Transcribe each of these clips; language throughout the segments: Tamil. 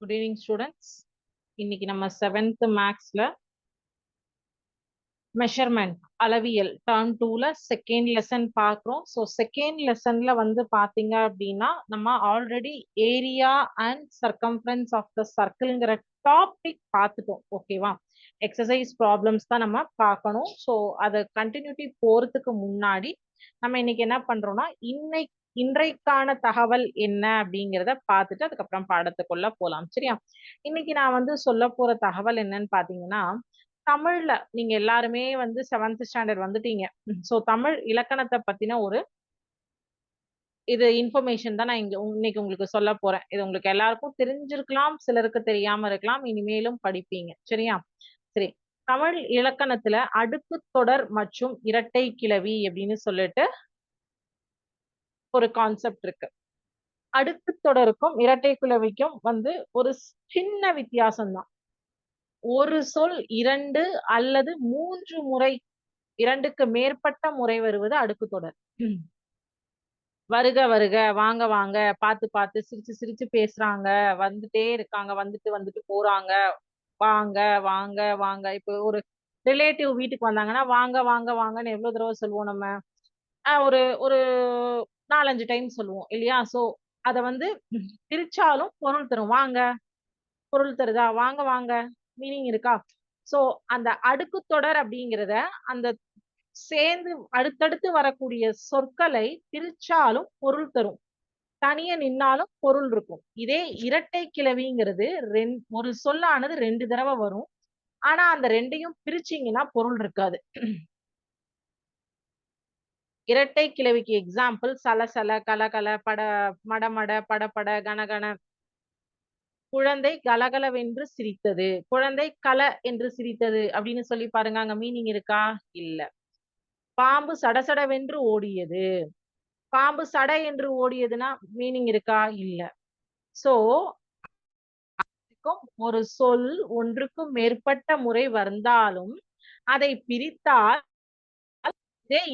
Good evening students. இன்னைக்கு நம்ம 7th மேக்ஸ்ல மெஷர்மெண்ட் அளவியல் டர்ம் 2ல செகண்ட் லெசன் பார்க்குறோம். ஸோ செகண்ட் லெசன்ல வந்து பார்த்தீங்க அப்படின்னா நம்ம already area and circumference of the சர்க்கிள்ங்கிற டாபிக் பார்த்துட்டோம். ஓகேவா? எக்ஸசைஸ் ப்ராப்ளம்ஸ் தான் நம்ம பார்க்கணும். ஸோ அதை கண்டினியூட்டி போறதுக்கு முன்னாடி நம்ம இன்னைக்கு என்ன பண்றோம்னா இன்றைக்கான தகவல் என்ன அப்படிங்கிறத பார்த்துட்டு அதுக்கப்புறம் பாடத்துக்குள்ள போலாம். சரியா? இன்னைக்கு நான் வந்து சொல்ல போற தகவல் என்னன்னு பாத்தீங்கன்னா, தமிழ்ல நீங்க எல்லாருமே வந்து 7th ஸ்டாண்டர்ட் வந்துட்டீங்க. சோ தமிழ் இலக்கணத்தை பத்தின ஒரு இன்ஃபர்மேஷன் தான் நான் இன்னைக்கு உங்களுக்கு சொல்ல போறேன். இது உங்களுக்கு எல்லாருக்கும் தெரிஞ்சிருக்கலாம், சிலருக்கு தெரியாம இருக்கலாம். இனிமேலும் படிப்பீங்க. சரியா? சரி. தமிழ் இலக்கணத்துல அடுக்கு தொடர் மற்றும் இரட்டை கிளவி அப்படின்னு சொல்லிட்டு ஒரு கான்செப்ட் இருக்கு. அடுக்கு தொடருக்கும் இரட்டை கிளவிக்கும் வந்து ஒரு சின்ன வித்தியாசம் தான். ஒரு சொல் 2 அல்லது 3 முறை, 2க்கு மேற்பட்ட முறை வருவது அடுக்கு தொடர். வருக வருக, வாங்க வாங்க, பார்த்து பார்த்து, சிரிச்சு சிரிச்சு பேசுறாங்க, வந்துட்டே இருக்காங்க, வந்துட்டு வந்துட்டு போறாங்க, வாங்க வாங்க வாங்க. இப்போ ஒரு ரிலேட்டிவ் வீட்டுக்கு வந்தாங்கன்னா வாங்க வாங்க வாங்கன்னு எவ்வளவு தடவை சொல்லுவோம் நம்ம? ஒரு ஒரு 4-5 டைம் சொல்லுவோம் இல்லையா? சோ அத வந்து பிரிச்சாலும் பொருள் தரும். வாங்க, பொருள் தருதா? வாங்க வாங்க, மீனிங் இருக்கா? சோ அந்த அடுக்கு தொடர் அப்படிங்கிறத அந்த சேர்ந்து அடுத்தடுத்து வரக்கூடிய சொற்களை பிரிச்சாலும் பொருள் தரும். தனியே நின்னாலும் பொருள் இருக்கும். இதே இரட்டை கிளவிங்கிறது ஒரு சொல்லானது 2 தடவை வரும். ஆனா அந்த 2யும் பிரிச்சீங்கன்னா பொருள் இருக்காது. இரட்டை கிளவிக்கு எக்ஸாம்பிள் சலசல, கலகல, மடமட, படபட, கனகன. குழந்தை கலகலவென்று சிரித்தது. குழந்தை கல என்று சிரித்தது அப்படின்னு சொல்லி பாருங்க. அங்க மீனிங் இருக்கா? இல்ல. பாம்பு சடசடவென்று ஓடியது. பாம்பு சடை என்று ஓடியதுன்னா மீனிங் இருக்கா? இல்ல. சோ ஒரு சொல் ஒன்றுக்கும் மேற்பட்ட முறை வந்தாலும் அதை பிரித்தால்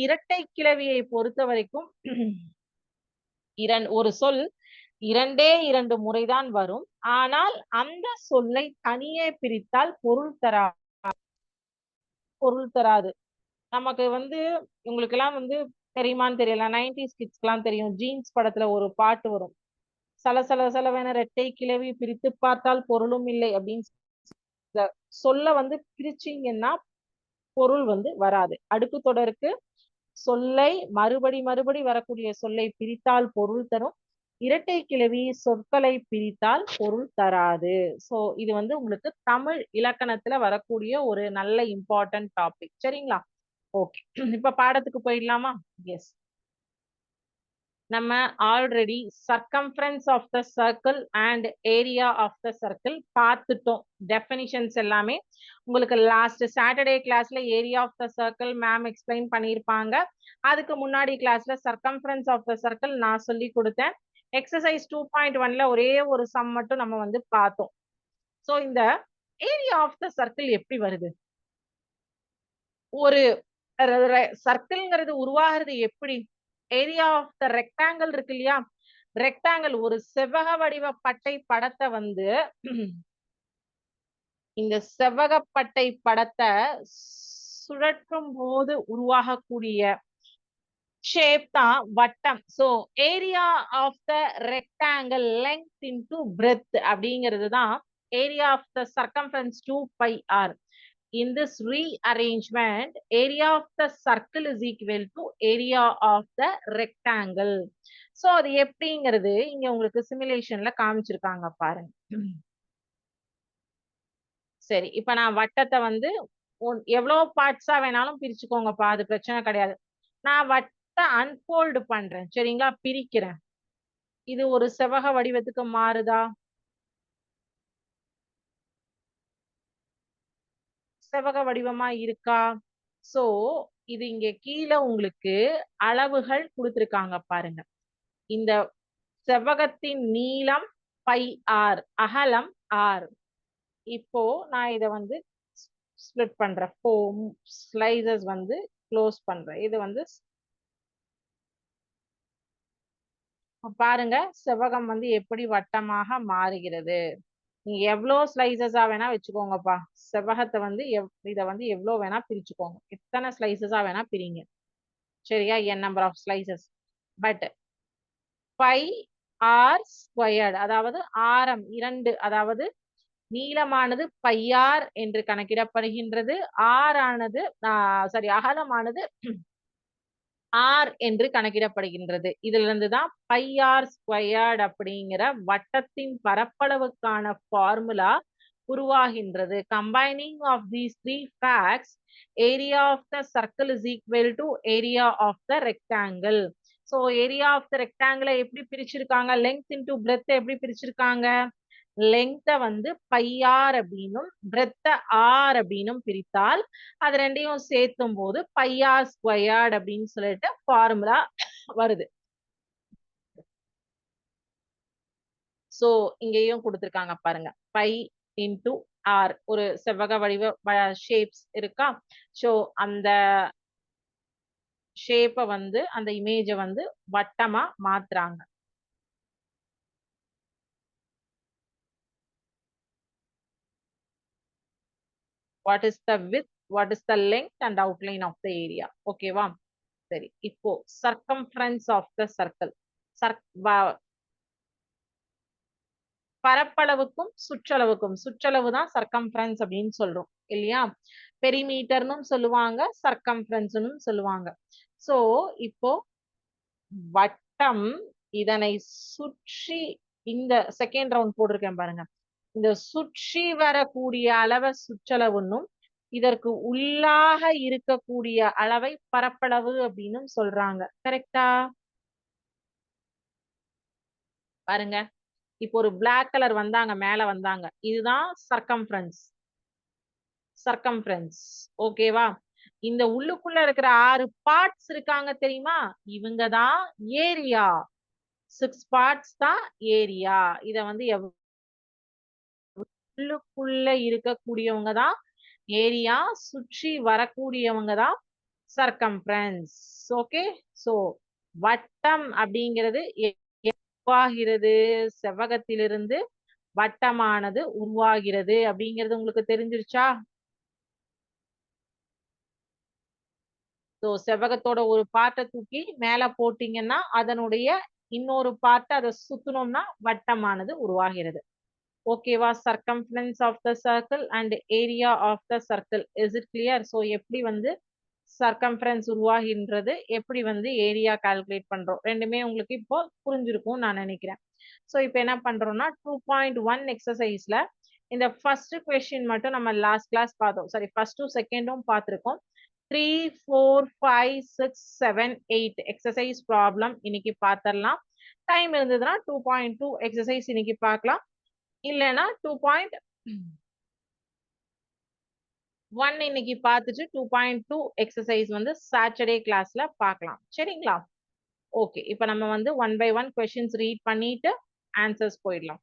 இரட்டை கிளவியை பொறுத்த வரைக்கும் ஒரு சொல் 2 முறைதான் வரும். ஆனால் அந்த சொல்லை தனியே பிரித்தால் பொருள் தராது. நமக்கு வந்து உங்களுக்கு எல்லாம் வந்து தெரியுமான்னு தெரியல. 90s கிட்ஸ்க்கு எல்லாம் தெரியும். ஜீன்ஸ் படத்துல ஒரு பாட்டு வரும். சலசல சலவென ரெட்டை கிளவி பிரித்து பார்த்தால் பொருளும் இல்லை அப்படின்னு சொல்ல வந்து பிரிச்சீங்கன்னா பொருள் வந்து வராது. அடுக்கு தொடருக்கு சொல்லை மறுபடி வரக்கூடிய சொல்லை பிரித்தால் பொருள் தரும். இரட்டை கிளவி சொற்களை பிரித்தால் பொருள் தராது. சோ இது வந்து உங்களுக்கு தமிழ் இலக்கணத்துல வரக்கூடிய ஒரு நல்ல இம்பார்ட்டன்ட் டாபிக். சரிங்களா? ஓகே. இப்ப பாடத்துக்கு போயிடலாமா? எஸ். நம்ம already circumference of the circle and area of the circle பார்த்துட்டோம். டெஃபினிஷன்ஸ் எல்லாமே உங்களுக்கு லாஸ்ட் சாட்டர்டே கிளாஸ்ல area of the circle ma'am explain பண்ணியிருப்பாங்க. அதுக்கு முன்னாடி கிளாஸ்ல சர்க்கம்ஃபரன்ஸ் ஆஃப் த சர்க்கிள் நான் சொல்லி கொடுத்தேன். எக்ஸசைஸ் 2.1ல ஒரே ஒரு சம் மட்டும் நம்ம வந்து பார்த்தோம். ஸோ இந்த ஏரியா ஆஃப் த சர்க்கிள் எப்படி வருது? ஒரு சர்க்கிள்ங்கிறது உருவாகிறது எப்படி? ஏரியா ஆஃப் த ரெக்டாங்கிள் இருக்கு இல்லையா? ரெக்டாங்கிள் ஒரு செவ்வக வடிவ பட்டை படத்தை வந்து இந்த செவ்வகப்பட்டை படத்தை சுழற்றும் போது உருவாகக்கூடிய ஷேப் தான் வட்டம். So area of the rectangle length into breadth அப்படிங்கிறது தான் area of the circumference 2πr. In this rearrangement, area of the circle is equal to area of the rectangle. So அது எப்படிங்கிறது இங்க உங்களுக்கு சிமுலேஷன்ல காமிச்சிருக்காங்க பாருங்க. சரி, இப்ப நான் வட்டத்தை வந்து எவ்வளவு பார்ட்ஸா வேணாலும் பிரிச்சுக்கோங்கப்பா, அது பிரச்சனை கிடையாது. நான் வட்டத்தை அன்போல்டு பண்றேன். சரிங்களா? பிரிக்கிறேன். இது ஒரு செவ்வக வடிவத்துக்கு மாறுதா? செவ்வக வடிவமா இருக்கா? சோ இது இங்க கீழே உங்களுக்கு அளவுகள் கொடுத்திருக்காங்க பாருங்க. இந்த செவ்வகத்தின் நீளம் πr, அகலம் r. இப்போ நான் இத வந்து ஸ்ப்ளிட் பண்றேன். ஸ்லைசஸ் வந்து க்ளோஸ் பண்றேன். இது வந்து பாருங்க செவ்வகம் வந்து எப்படி வட்டமாக மாறுகிறது. நீங்க எவ்வளவு ஸ்லைசஸா வேணா வச்சுக்கோங்கப்பா. செவ்வகத்தை வந்து இத வந்து எவ்வளவு வேணா பிரிச்சுக்கோங்க. எத்தனை ஸ்லைசஸா வேணா பிரிங்க. சரியா? n number of slices. But pi r squared, அதாவது ஆரம் 2, அதாவது நீளமானது பையார் என்று கணக்கிடப்படுகின்றது. ஆறானது சாரி அகலமானது ஆர் என்று கணக்கிடப்படுகின்றது. இதுல இருந்துதான் பை ஆர் ஸ்கொயர்டு அப்படிங்கிற வட்டத்தின் பரப்பளவுக்கான ஃபார்முலா உருவாகின்றது. Combining of these three facts, area of the circle is equal to area of the rectangle. So area of the ரெக்டாங்கிளை எப்படி பிரிச்சிருக்காங்க? லெங்த் இன்டூ பிரெத் எப்படி பிரிச்சிருக்காங்க? லெங்த வந்து பையார் அப்படின்னும் பிரெத்த ஆர் அப்படின்னும் பிரித்தால் அது ரெண்டையும் சேர்த்தும் போது பையார் ஸ்கொயர்டு அப்படின்னு சொல்லிட்டு ஃபார்முலா வருது. சோ இங்கேயும் கொடுத்திருக்காங்க பாருங்க. பை இன்டு ஆர் ஒரு செவ்வக வடிவ ஷேப்ஸ் இருக்கா? சோ அந்த ஷேப்பை வந்து அந்த இமேஜை வந்து வட்டமா மாத்துறாங்க. What is the width, what is the length and outline of the area? ஓகேவா? சரி, இப்போ circumference of the circle. பரப்பளவுக்கும் சுற்றளவுக்கும், சுற்றளவு தான் சர்க்கம்ஃபரன்ஸ் அப்படின்னு சொல்றோம் இல்லையா? பெரிமீட்டர்னும் சொல்லுவாங்க, சர்க்கம்ஃபரன்ஸ்னும் சொல்லுவாங்க. சோ இப்போ வட்டம் இதனை சுற்றி இந்த செகண்ட் ரவுண்ட் போட்டிருக்கேன் பாருங்க. இந்த சுற்றி வரக்கூடிய அளவை சுற்றளவுன்னும், இதற்கு உள்ளாக இருக்கக்கூடிய அளவை பரப்பளவு அப்படின்னு சொல்றாங்க. கரெக்டா? பாருங்க, இப்போ ஒரு பிளாக் கலர் வந்தாங்க, மேல வந்தாங்க. இதுதான் சர்க்கம்ஃபரன்ஸ். சர்க்கம்ஃபரன்ஸ் ஓகேவா? இந்த உள்ளுக்குள்ள இருக்கிற 6 பார்ட்ஸ் இருக்காங்க தெரியுமா? இவங்க தான் ஏரியா. 6 பார்ட்ஸ் தான் ஏரியா. இத வந்து உள்ளுக்குள்ள இருக்கக்கூடியவங்க தான் ஏரியா, சுற்றி வரக்கூடியவங்க தான் சர்க்கம்ஃபரன்ஸ். ஓகே, சோ வட்டம் அப்படிங்கிறது உருவாகிறது, செவ்வகத்திலிருந்து வட்டமானது உருவாகிறது அப்படிங்கிறது உங்களுக்கு தெரிஞ்சிருச்சா? சோ செவ்வகத்தோட ஒரு பார்ட்டை தூக்கி மேல போட்டீங்கன்னா அதனுடைய இன்னொரு பார்ட்டை அதை சுத்தணும்னா வட்டமானது உருவாகிறது. ஓகேவா? Circumference of the circle and area of the circle. Is it clear? So எப்படி வந்து சர்க்கம்ஃபரன்ஸ் உருவாகின்றது, எப்படி வந்து ஏரியா கால்குலேட் பண்றோம், ரெண்டுமே உங்களுக்கு இப்போ புரிஞ்சிருக்கும் நான் நினைக்கிறேன். சோ இப்போ என்ன பண்றோம்னா 2.1 எக்ஸசைஸ்ல இந்த ஃபர்ஸ்ட் கொஸ்டின் மட்டும் நம்ம லாஸ்ட் கிளாஸ் பார்த்தோம். சாரி, ஃபர்ஸ்டும் செகண்டும் பார்த்திருக்கோம். 3, 4, 5, 6, 7, 8 எக்ஸசைஸ் ப்ராப்ளம் இன்னைக்கு பார்த்திடலாம். டைம் இருந்ததுன்னா 2.2 எக்ஸசைஸ் இன்னைக்கு பார்க்கலாம். இல்லைன்னா 2.1 இன்னைக்கு பார்த்துட்டு 2.2 எக்ஸசைஸ் வந்து சாட்டர்டே கிளாஸ்ல பார்க்கலாம். சரிங்களா? ஓகே, இப்போ நம்ம வந்து 1 by 1 கொஸ்டின்ஸ் ரீட் பண்ணிட்டு ஆன்சர்ஸ் போயிடலாம்.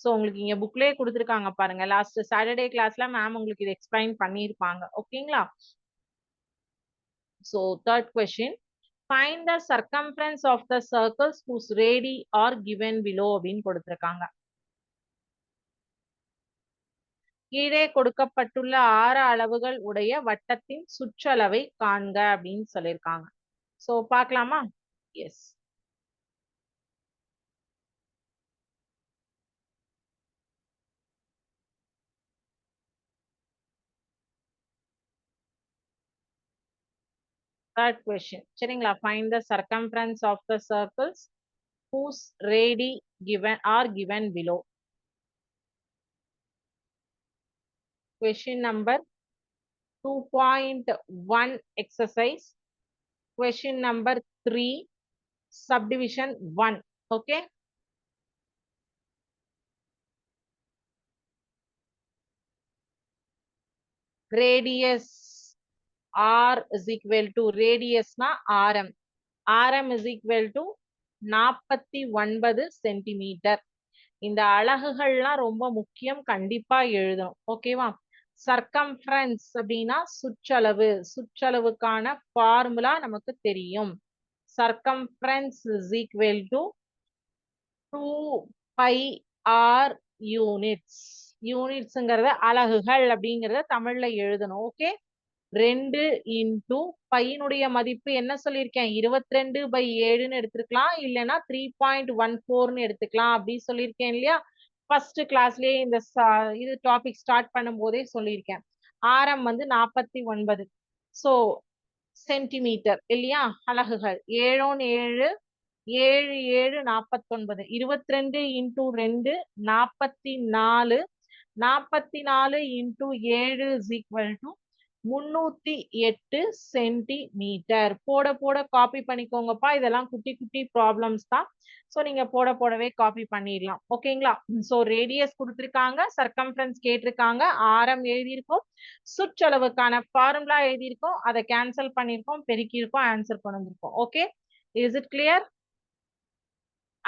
ஸோ உங்களுக்கு இங்க புக்லேயே கொடுத்துருக்காங்க பாருங்க. லாஸ்ட் சாட்டர்டே கிளாஸ்ல மேம் உங்களுக்கு இது எக்ஸ்பிளைன் பண்ணியிருப்பாங்க. ஓகேங்களா? So third question, find the circumference of the circles whose radii are given below அப்படின்னு கொடுத்திருக்காங்க. கீழே கொடுக்கப்பட்டுள்ள 6 அளவுகள் உடைய வட்டத்தின் சுற்றளவை காண்க அப்படின்னு சொல்லியிருக்காங்க. சோ பார்க்கலாமா? எஸ். Third question. சரிங்களா? Find the circumference of the circles whose radii are given below. Question number 2.1 exercise. Question number 3, subdivision 1. Okay. Radius R is equal to, radius na ஆரம், ஆரம் is equal to 49 சென்டிமீட்டர். இந்த அலகுகள்லாம் ரொம்ப முக்கியம், கண்டிப்பா எழுதணும். ஓகேவா? சர்க்கம்ஃபரன்ஸ் அப்படின்னா சுற்றளவு, சுற்றளவுக்கான ஃபார்முலா நமக்கு தெரியும். Circumference is equal to 2 pi r units. யூனிட்ஸ்ங்கிறத அலகுகள் அப்படிங்கிறத தமிழ்ல எழுதணும். ஓகே. 2 இன்டூ பையனுடைய மதிப்பு என்ன சொல்லியிருக்கேன், 22/7ன்னு எடுத்துக்கலாம், இல்லைன்னா 3.14ன்னு எடுத்துக்கலாம் அப்படி சொல்லியிருக்கேன் இல்லையா. ஃபர்ஸ்ட் கிளாஸ்லயே இந்த இது டாபிக் ஸ்டார்ட் பண்ணும் போதே சொல்லியிருக்கேன். ஆரம் வந்து 49. ஸோ சென்டிமீட்டர் இல்லையா, அலகுகள். 7 7 7 7 49. 22 into 2 44. 44 into 7 is equal to 308 centimetre. போட போட காப்பி பண்ணிக்கோங்கப்பா, இதெல்லாம் குட்டி குட்டி ப்ராப்ளம்ஸ் தான். ஸோ நீங்க போட போடவே காப்பி பண்ணிடலாம். ஓகேங்களா. ஸோ ரேடியஸ் கொடுத்துருக்காங்க, சர்க்கம்ஃபரன்ஸ் கேட்டிருக்காங்க, ஆரம் எழுதியிருக்கோம், சுற்றளவுக்கான ஃபார்முலா எழுதியிருக்கோம், அதை கேன்சல் பண்ணியிருக்கோம், பெருக்கியிருக்கோம், ஆன்சர் கொண்டு வந்திருக்கோம். Okay, is it clear?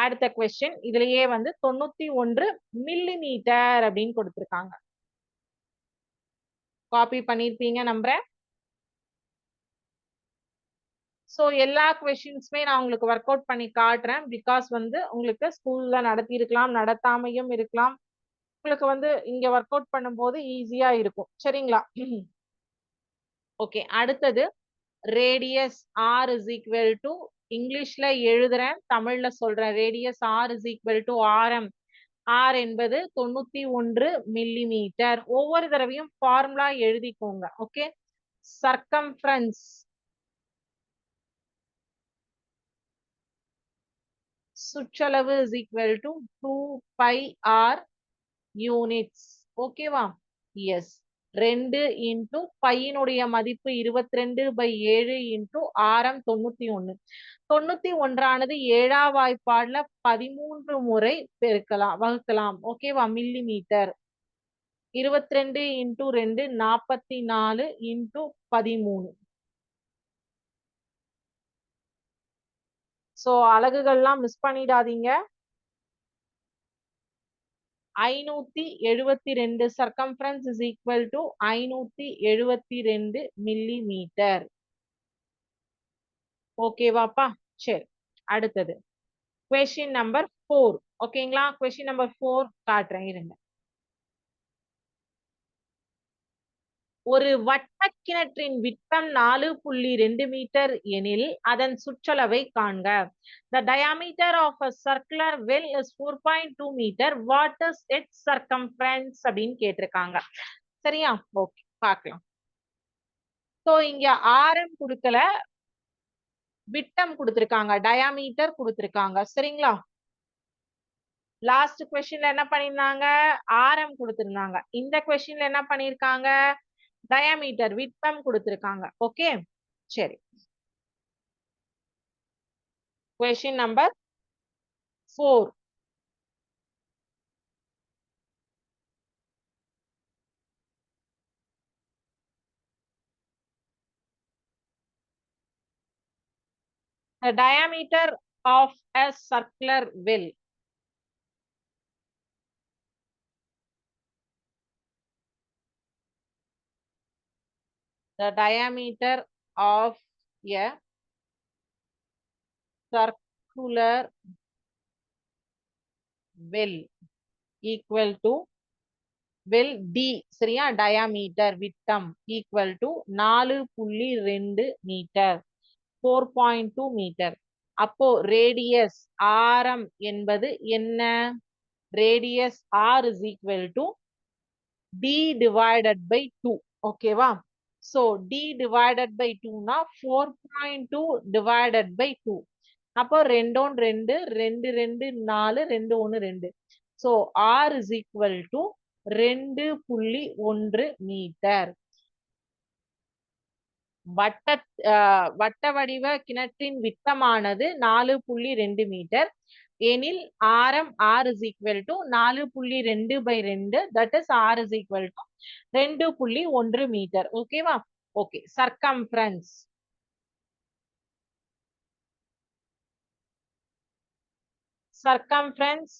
அடுத்த கொஸ்டின் இதுலயே வந்து 91 மில்லிமீட்டர் அப்படின்னு கொடுத்திருக்காங்க. காப்பி பண்ணிருப்பீங்க நம்புறேன். ஸோ எல்லா கொஸ்டின்ஸுமே நான் உங்களுக்கு ஒர்க் அவுட் பண்ணி காட்டுறேன். பிகாஸ் வந்து உங்களுக்கு ஸ்கூல்ல நடத்தி இருக்கலாம், நடத்தாமையும் இருக்கலாம். உங்களுக்கு வந்து இங்க ஒர்க் அவுட் பண்ணும்போது ஈஸியா இருக்கும். சரிங்களா. ஓகே, அடுத்தது radius r is equal to, இங்கிலீஷ்ல எழுதுறேன், தமிழ்ல சொல்றேன். Radius r is equal to ஆரம். ஆர் என்பது 91 மில்லிமீட்டர். ஒவ்வொரு தடவையும் ஃபார்முலா எழுதிக்கோங்க. ஓகே. சர்க்கம்ஃபரன்ஸ் சுற்றளவு is equal to 2πr units. ஓகேவா. எஸ். 2 இன்டூ பையனுடைய மதிப்பு 22/7 இன்டூ ஆரம் 91. 91 7ஆம் வாய்ப்பாடுல 13 முறை பெருக்கலாம், வகுக்கலாம். ஓகேவா. மில்லிமீட்டர். 22 into 2 44 into 13. சோ அலகுகள்லாம் மிஸ் பண்ணிடாதீங்க. 572 circumference is equal to 572 millimetre. ஓகேவாப்பா. சரி, அடுத்தது question number 4. ஓகேங்களா. question number 4 காட்டுறேன் இருங்க. ஒரு வட்டக்கிணற்றின் விட்டம் 4.2 மீட்டர் எனில் அதன் சுற்றளவை காண்க. The diameter of a circular well is 4.2 meter. What is its circumference அப்படின்னு கேட்டிருக்காங்க. சரியா. ஓகே, பார்க்கலாம். சோ இங்க ஆரம் கொடுக்கல, விட்டம் கொடுத்திருக்காங்க, டயாமீட்டர் கொடுத்திருக்காங்க. சரிங்களா. லாஸ்ட் கொஸ்டின்ல என்ன பண்ணிருந்தாங்க, ஆரம் கொடுத்திருந்தாங்க. இந்த கொஸ்டின்ல என்ன பண்ணிருக்காங்க, டயாமீட்டர் விட்டம் கொடுத்திருக்காங்க. ஓகே, சரி. Question number 4. The diameter of a circular well. The diameter of a circular well equal to well D. சரியா. diameter விட்டம் equal to 4.2 மீட்டர், 4.2 மீட்டர். அப்போ ரேடியஸ் ஆரம் என்பது என்ன, radius r is equal to D divided by 2. ஓகேவா. So D divided by 2 னா 4.2 divided by 2. அப்போ 2 2 2 2 4 2 1 2. So R is equal to 2.1 metre. வட்ட வடிவ கிணற்றின் விட்டமானது 4.2 மீட்டர் எனில் ஆரம் R is equal to 4.2/2, that is R is equal to 2.1 metre. ஓகேவா. Okay, circumference. Circumference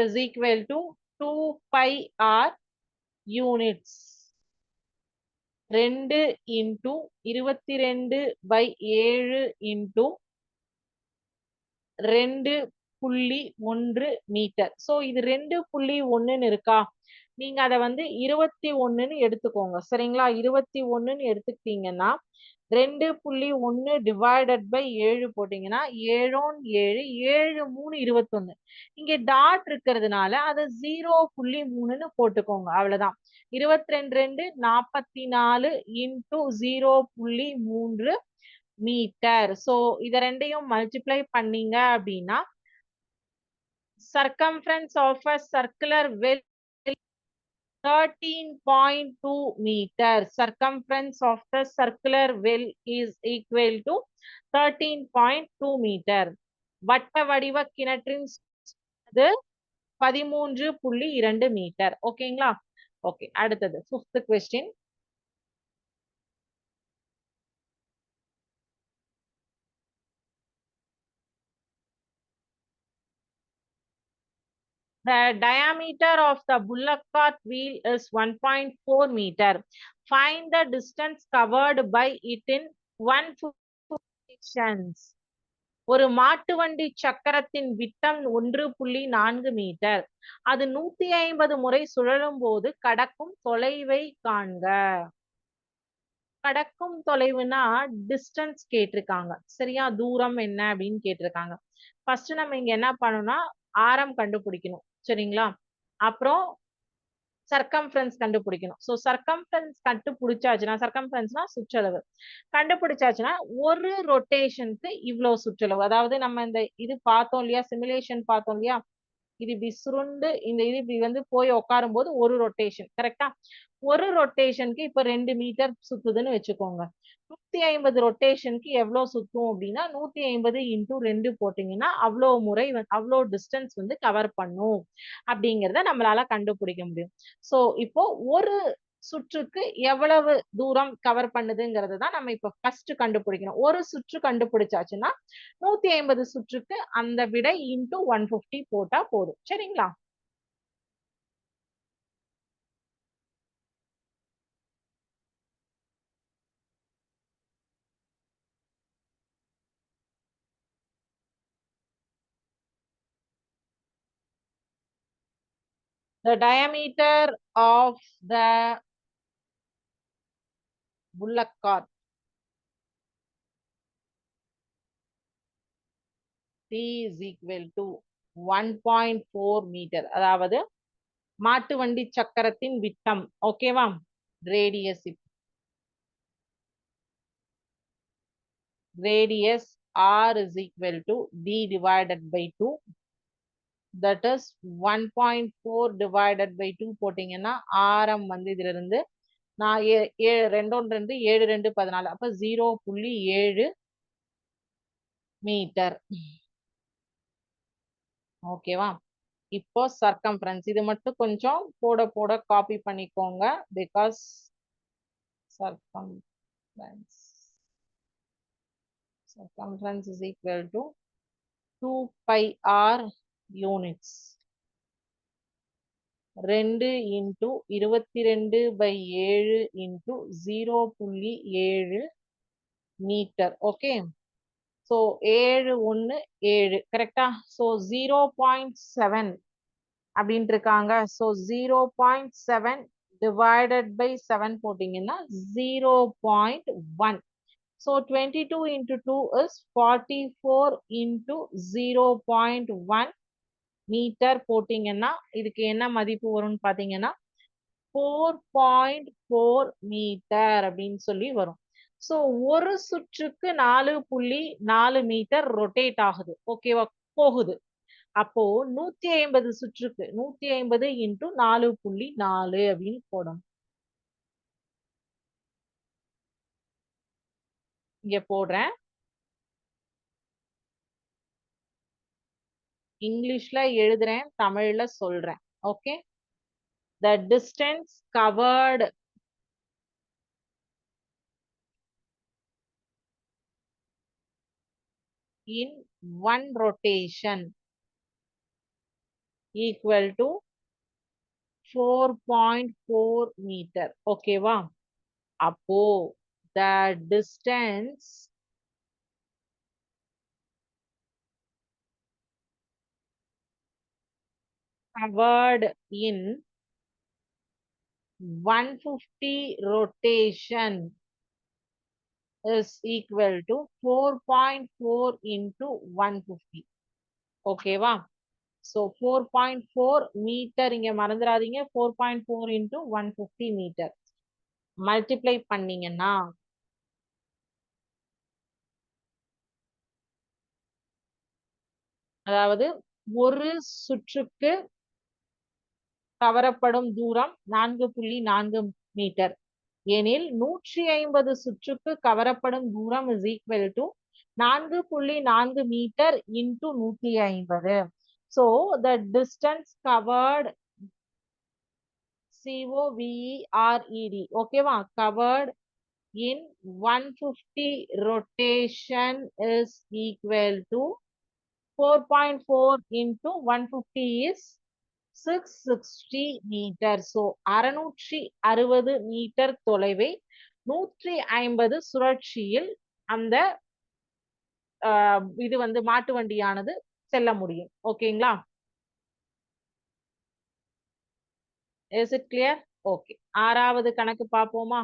is equal to 2πr units. 2 into 22/7 into 2.1 2.1 metre. So இது 2.1 இருக்கா, நீங்க அத வந்து 21ன்னு எடுத்துக்கோங்க. சரிங்களா? 21ன்னு எடுத்துக்கிட்டீங்கன்னா 2.1 டிவைடட் பை 7 போட்டீங்கன்னா 7 7 7 3 21. இங்க டாட் இருக்கிறதுனால அதை 0.3ன்னு போட்டுக்கோங்க. அவ்வளவுதான். 22 2 44 இன்டூ 0.3 மீட்டர். சோ இத ரெண்டையும் மல்டிப்ளை பண்ணீங்க அப்படின்னா circumference of a circular well 13.2 meter. Circumference of the circular well is equal to 13.2 meter. வட்ட வடிவ கிணற்றின் 13.2 மீட்டர். ஓகேங்களா? ஓகே, அடுத்தது 5th question. The diameter of the bullock cart wheel is 1.4 meter. Find the distance covered by it in 150 sections. ஒரு மாட்டு வண்டி சக்கரத்தின் விட்டம் 1.4 மீட்டர். அது 150 முறை சுழலும் போது கடக்கும் தொலைவை காண்க. கடக்கும் தொலைவுனா டிஸ்டன்ஸ் கேட்டிருக்காங்க. சரியா? தூரம் என்ன அப்படின்னு கேட்டிருக்காங்க. ஃபர்ஸ்ட் நம்ம இங்க என்ன பண்ணணும்னா ஆரம் கண்டுபிடிக்கணும். சரிங்களா? அப்புறம் சர்க்கம்ஃபரன்ஸ் கண்டுபிடிக்கணும். சோ சர்க்கம்ஃபரன்ஸ் கண்டுபிடிச்சாச்சுன்னா, சர்க்கம்ஃபரன்ஸ்னா சுற்றளவு கண்டுபிடிச்சாச்சுன்னா ஒரு ரொட்டேஷனுக்கு இவ்வளவு சுற்றளவு. அதாவது நம்ம இந்த இது பார்த்தோம் இல்லையா, சிமுலேஷன் பார்த்தோம் இல்லையா, இது இப்படி சுருண்டு இந்த இது இப்படி வந்து போய் உட்காரும் போது ஒரு ரொட்டேஷன். கரெக்டா? ஒரு ரொட்டேஷனுக்கு இப்ப 2 மீட்டர் சுத்துதுன்னு வச்சுக்கோங்க. 150 ரொட்டேஷனுக்கு எவ்வளவு சுத்தும் அப்படின்னா 150 இன்டூ 2 போட்டீங்கன்னா அவ்வளவு முறை அவ்வளவு டிஸ்டன்ஸ் வந்து கவர் பண்ணும் அப்படிங்கிறத நம்மளால கண்டுபிடிக்க முடியும். சோ இப்போ ஒரு சுற்றுக்கு எவ்வளவு தூரம் கவர் பண்ணுதுங்கிறது தான் நம்ம இப்ப ஃபர்ஸ்ட் கண்டுபிடிக்கணும். ஒரு சுற்று கண்டுபிடிச்சாச்சுன்னா 150 சுற்றுக்கு அந்த விடை இன்டூ 150 போட்டா போதும். சரிங்களா? The diameter of the bullock cart T is equal to 1.4 metre. அதாவது மாட்டு வண்டி சக்கரத்தின் விட்டம். ஓகேவா? Radius R is equal to D divided by 2. That is 1.4 divided by 2 போட்டீங்கன்னா ஆரம் வந்து இதுல இருந்து நான் 2 2 7 2 14 அப்ப 0.7 மீட்டர். ஓகேவா? இப்போ சர்க்கம்ஃபரன்ஸ் இது மட்டும் கொஞ்சம் போட போட காப்பி பண்ணிக்கோங்க. Because circumference is equal to 2 pi r units. 2 into 22/7 into 0.7 metre. Okay, so 7 1 7 கரெக்டா? ஸோ 0.7 அப்படின்ட்டு இருக்காங்க. ஸோ 0.7 divided by 7 போட்டீங்கன்னா 0.1. So 22 into 2 is 44 into 0.1 metre போட்டீங்கன்னா இதுக்கு என்ன மதிப்பு வரும்னு பாத்தீங்கன்னா 4.4 மீட்டர் அப்படின்னு சொல்லி வரும். சோ ஒரு சுற்றுக்கு 4.4 மீட்டர் ரொட்டேட் ஆகுது. ஓகேவா? போகுது. அப்போ 150 சுற்றுக்கு 150 இன்டூ 4.4 அப்படின்னு போடணும். இங்க போடுறேன். இங்கிலீஷ்ல எழுதுறேன், தமிழ்ல சொல்றேன். Okay, the distance covered in one rotation equal to 4.4 meter. ஓகேவா? அப்போ the distance covered in 150 rotation is equal to 4.4 into 150. ஓகேவா? So 4.4 meter இங்க மறந்துடாதீங்க. 4.4 into 150 meter. Multiply பண்ணீங்கன்னா அதாவது ஒரு சுற்றுக்கு கவரப்படும் தூரம் 4.4 மீட்டர் எனில் 150 சுற்றுக்கு கவரப்படும் தூரம் is equal to 4.4 metre into 150. So the distance covered COVERED ஓகேவா, covered in 150 rotation is equal to 4.4 into 150 is 660 meter. So 660 metre தொலைவை 150 சுழற்சியில் அந்த இது வந்து மாட்டு வண்டியானது செல்ல முடியும். ஓகேங்களா? Is it clear? Okay. ஆறாவது கணக்கு பார்ப்போமா?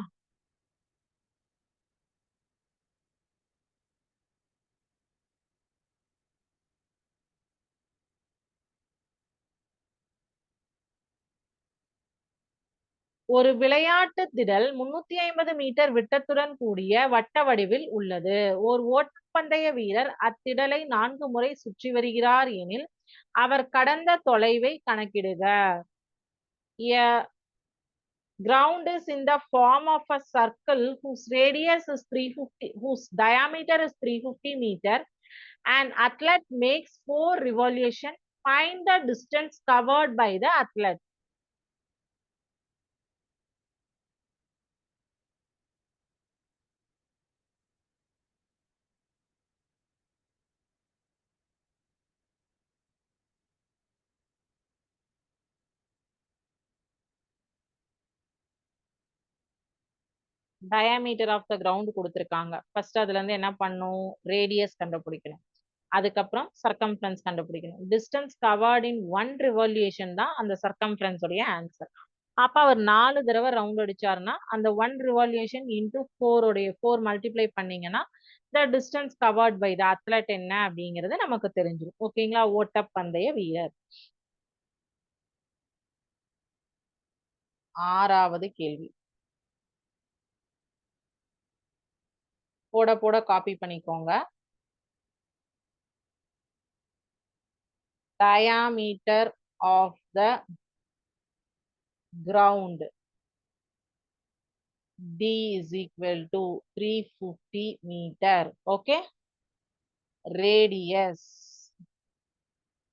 ஒரு விளையாட்டு திடல் 350 மீட்டர் விட்டத்துடன் கூடிய வட்ட வடிவில் உள்ளது. ஓர் ஓட்டப்பந்தய வீரர் அத்திடலை 4 முறை சுற்றி வருகிறார் எனில் அவர் கடந்த தொலைவை கணக்கிடுக. A ground is in the form of a circle whose radius is 350, whose diameter is 350 meter. An athlete makes 4 revolutions. Find the distance covered by the athlete. Diameter of the ground கொடுத்துருக்காங்க. ஃபர்ஸ்ட் அதுல இருந்து என்ன பண்ணும், ரேடியஸ் கண்டுபிடிக்கணும். அதுக்கப்புறம் சர்க்கம்ஃபரன்ஸ் கண்டுபிடிக்கணும். டிஸ்டன்ஸ் கவர்ட் இன் 1 ரிவல்யூஷன் தான் அந்த சர்க்கம்ஃபரன்ஸ் உடைய ஆன்சர். அப்ப அவர் 4 தடவை ரவுண்ட் அடிச்சாருன்னா அந்த 1 ரிவல்யூஷன் இன்டூ 4 உடைய 4 மல்டிப்ளை பண்ணீங்கன்னா the distance covered by the athlete என்ன அப்படிங்கிறது நமக்கு தெரிஞ்சிடும். ஓகேங்களா? ஓட்டப்பந்தய வீரர். ஆறாவது கேள்வி போட போட காப்பி பண்ணிக்கோங்க. Diameter of the ground D is equal to 350 meter. Okay. Radius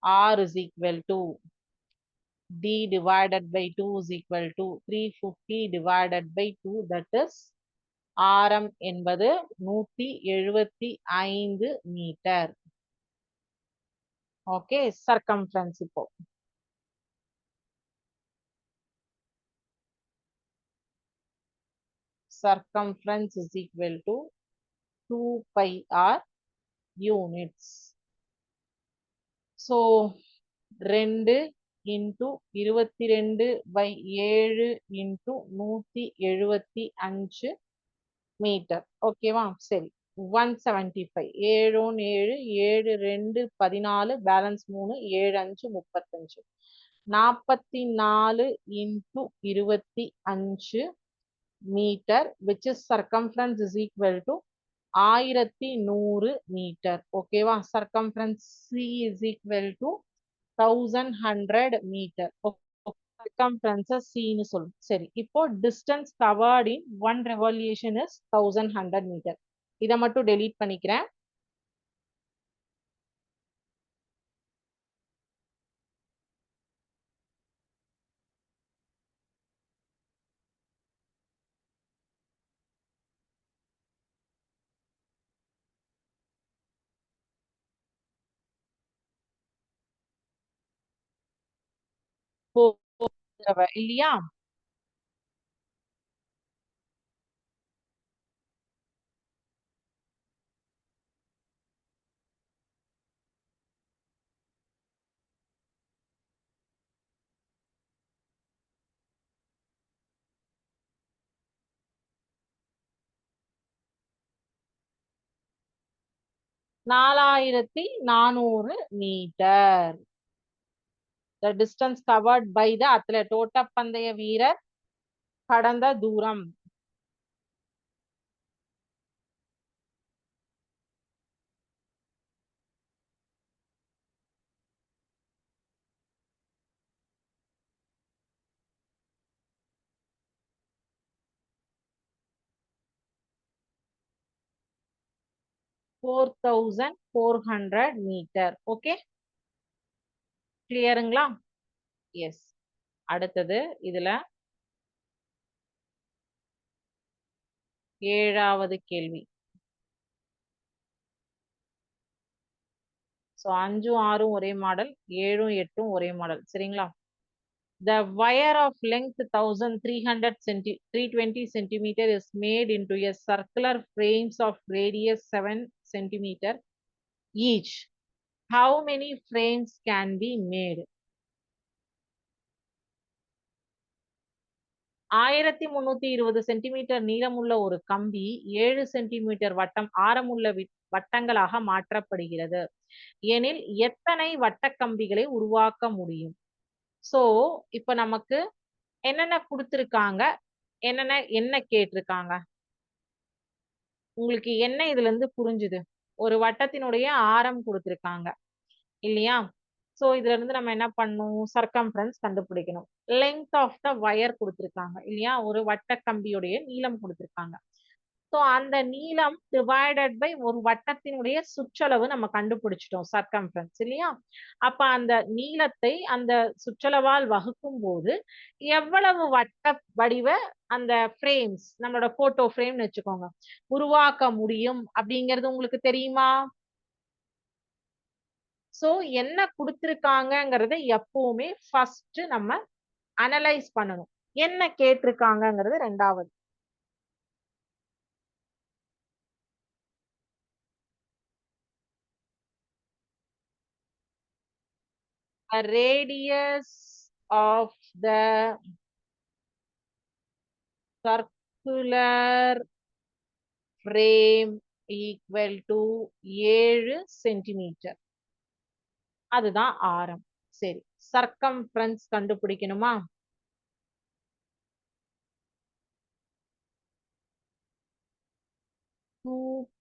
R is equal to D divided by 2 is equal to 350 divided by 2, that is ஆரம் என்பது 175 மீட்டர். ஓகே. சர்க்கம்ஃபரன்ஸ் இப்போ circumference is equal to 2 pi r units. So 2 into 22/7 into 175 metre. ஓகேவா? சரி. 175 7 7 7 2 14 balance 3 7 5 35 44 into 25 meter, which is circumference is equal to 1100 metre. ஓகேவா? circumference C is equal to 1100 metre. circumference C ன்னு சொல்லும். சரி, இப்போ distance covered in 1 revolution is 1100 meter. இதை மட்டும் delete பண்ணிக்கிறேன். இல்லையா? 4400 metre. The distance covered by the athlete. ஓட்டப்பந்தய வீரர் கடந்த தூரம். மீட்டர். ஓகே, கிளியருங்களா? எஸ். அடுத்தது இதுல 7வது கேள்வி. சோ 5, 6 ஒரே மாடல், 7, 8 ஒரே மாடல். சரிங்களா? The wire of length 320 centimeter is made into a circular frames of radius 7 centimeter each. How many frames can be made? 1320 centimetre நீளமுள்ள ஒரு கம்பி 7 சென்டிமீட்டர் ஆரமுள்ள வட்டங்களாக மாற்றப்படுகிறது எனில் எத்தனை வட்டக்கம்பிகளை உருவாக்க முடியும்? சோ இப்ப நமக்கு என்னென்ன கொடுத்திருக்காங்க, என்ன கேட்டிருக்காங்க? உங்களுக்கு என்ன இதுல இருந்து புரிஞ்சுது? ஒரு வட்டத்தினுடைய ஆரம் கொடுத்திருக்காங்க இல்லையா? சோ இதுல இருந்து நம்ம என்ன பண்ணணும்? சர்க்கம்ஃபரன்ஸ் கண்டுபிடிக்கணும். லெங்த் ஆஃப் த வயர் கொடுத்திருக்காங்க இல்லையா? ஒரு வட்ட கம்பியுடைய நீளம் கொடுத்திருக்காங்க. சோ அந்த நீளம் டிவைடட் பை ஒரு வட்டத்தினுடைய சுற்றளவு நம்ம கண்டுபிடிச்சிட்டோம், சர்க்கம்ஃபரன்ஸ் இல்லையா? அப்ப அந்த நீளத்தை அந்த சுற்றளவால் வகுக்கும் போது எவ்வளவு வட்ட வடிவ அந்த ஃப்ரேம்ஸ், நம்மளோட போட்டோ ஃப்ரேம்னு வச்சுக்கோங்க, உருவாக்க முடியும் அப்படிங்கிறது உங்களுக்கு தெரியுமா? சோ என்ன கொடுத்திருக்காங்கங்கறத எப்பவுமே ஃபர்ஸ்ட் நம்ம அனலைஸ் பண்ணணும். என்ன கேட்டிருக்காங்கங்கிறது ரெண்டாவது. A radius of the circular frame equal to 7 centimetre. அதுதான் ஆரம். சரி, சர்க்கம்ஃபரன்ஸ் கண்டுபிடிக்கணுமா?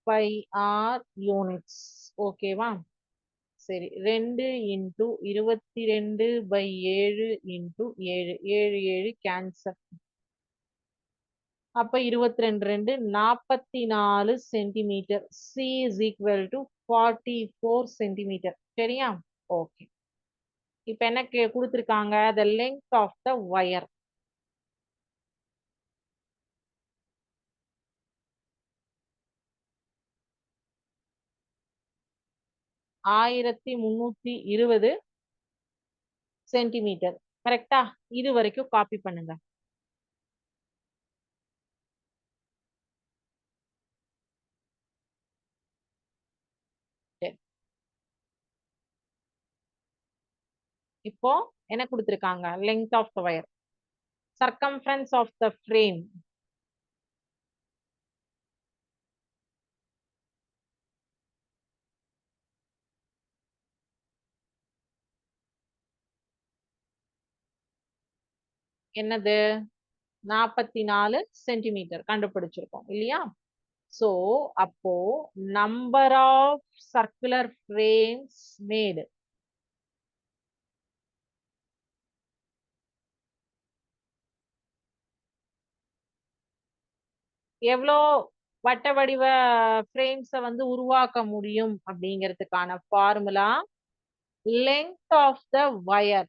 Pi r units. ஓகேவா? சரி, 2 இன்டு 22/7 இன்டு 7, 7 7 கேன்சல். அப்ப 22 44 centimetre. C is equal to 44 centimetre. சரியா? ஓகே. இப்ப என்ன கொடுத்திருக்காங்க? the length of the wire. ஆயிரத்தி 320 சென்டிமீட்டர். கரெக்டா? இது வரைக்கும் காப்பி பண்ணுங்க. இப்போ என்ன கொடுத்திருக்காங்க? length of the wire, circumference of the frame. என்னது? 44 சென்டிமீட்டர் கண்டுபிடிச்சிருக்கோம் இல்லையா? சோ அப்போ நம்பர் ஆஃப் சர்க்குலர் ஃப்ரேம்ஸ் மேடு எவ்வளோ வட்ட வடிவ ஃப்ரேம்ஸ வந்து உருவாக்க முடியும் அப்படிங்கிறதுக்கான formula length of the wire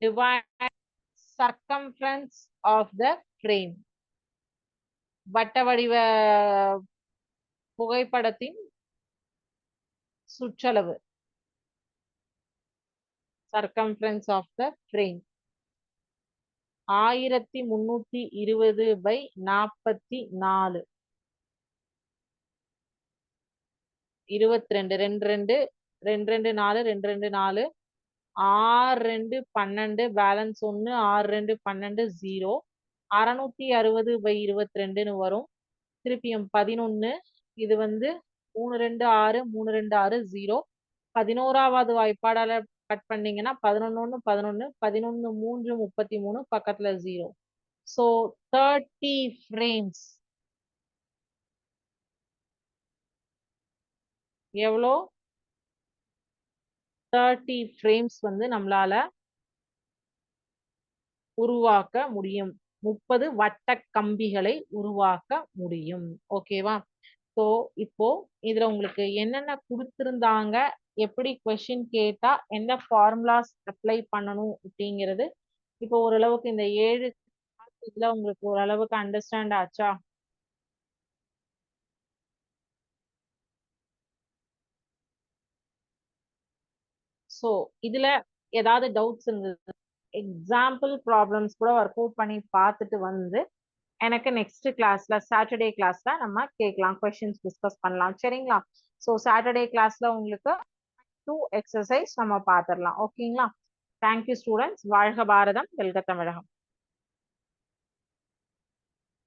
divide circumference of the frame. வட்ட வடிவ புகைப்படத்தின் சுற்றளவு, circumference of the frame. 1320/44. 22 22 22 4 22 4 6 2 12 balance 1 6 2 12 0 660/22 வரும். திருப்பியும் 11, இது வந்து 3 2 6 3 2 6 0. 11வது வாய்ப்பாடால கட் பண்ணீங்கன்னா 11 1 11 11 3 33 பக்கத்துல 0. So 30 frames. எவ்வளோ? 30 frames வந்து நம்மளால உருவாக்க முடியும். 30 வட்ட கம்பிகளை உருவாக்க முடியும். ஓகேவா? ஸோ இப்போ இதுல உங்களுக்கு என்னென்ன கொடுத்திருந்தாங்க, எப்படி கொஸ்டின் கேட்டா எந்த ஃபார்முலாஸ் அப்ளை பண்ணணும் அப்படிங்கிறது இப்போ ஓரளவுக்கு இந்த 7 இதுல உங்களுக்கு ஓரளவுக்கு அண்டர்ஸ்டாண்ட் ஆச்சா? ஸோ இதுல ஏதாவது டவுட்ஸ் இருந்தது, எக்ஸாம்பிள் ப்ராப்ளம்ஸ் கூட ஒர்க் அவுட் பண்ணி பார்த்துட்டு வந்து எனக்கு நெக்ஸ்ட் கிளாஸ்ல சாட்டர்டே கிளாஸ்ல நம்ம கேட்கலாம், கொஸ்டின்ஸ் டிஸ்கஸ் பண்ணலாம். சரிங்களா? ஸோ சாட்டர்டே கிளாஸ்ல உங்களுக்கு 2 எக்ஸசைஸ் நம்ம பார்த்துடலாம். ஓகேங்களா? Thank you students. வாழ்க பாரதம், வெல்க தமிழகம்.